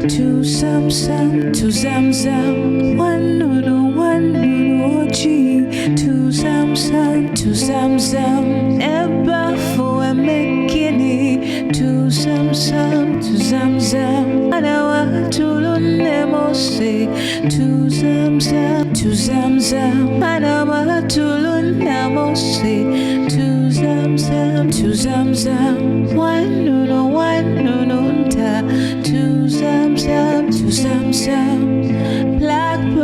Two some two some one no one no G two some ever for a making two some Anawa to lunemo say two some Anawa to lunemo say two some one no ta two some blackbird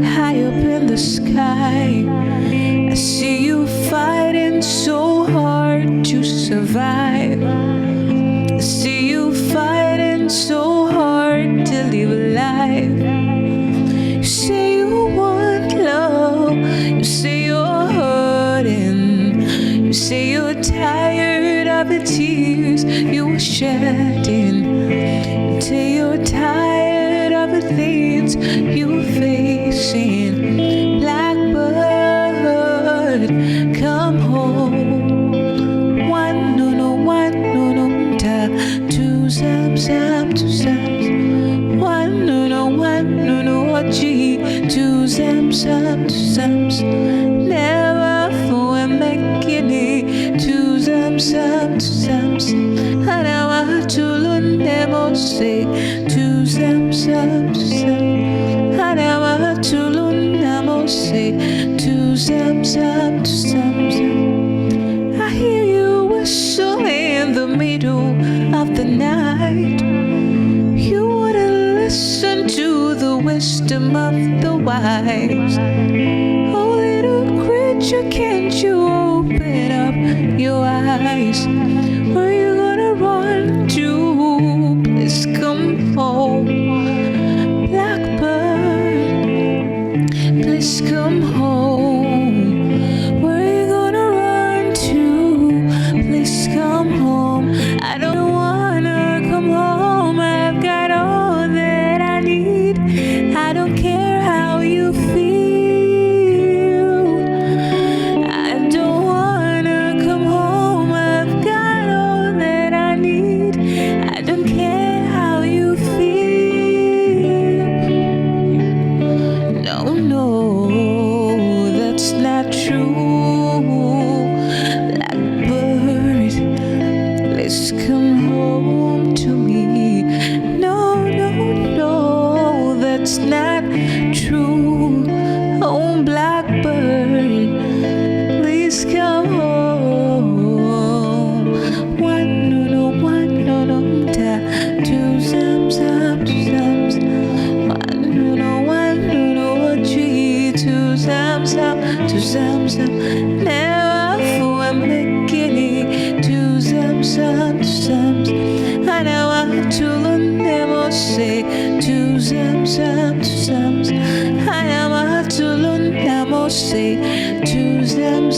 high up in the sky. I see you fighting so hard to survive. I see you fighting so hard to live alive. You say you want love, you say you're hurting, you say you're tired of the tears you were shedding. You say you're tired of the things you were facing. Blackbird, come home. One no ta two some one no G two some never for a making it two some Anawa to lunemo say two some Anawa to lunemo say two some I hear you whistle in the middle of the night. You wouldn't listen to the wisdom of the wise. Oh, little creature, can't you open up your eyes? Where you gonna run to? Please come home. Blackbird, please come home. Where you gonna run to? Please come home. I don't wanna come home. I've got all that I need. I don't care how you feel. I don't wanna come home. I've got all that I need. I don't care how you feel. No, that's not true. Blackbird, please come home to me. No, that's not true. Oh, blackbird, please come home. One no ta two some one no G two some never for a making it two some I know what to lunemo say two some I know what to lunemo say two some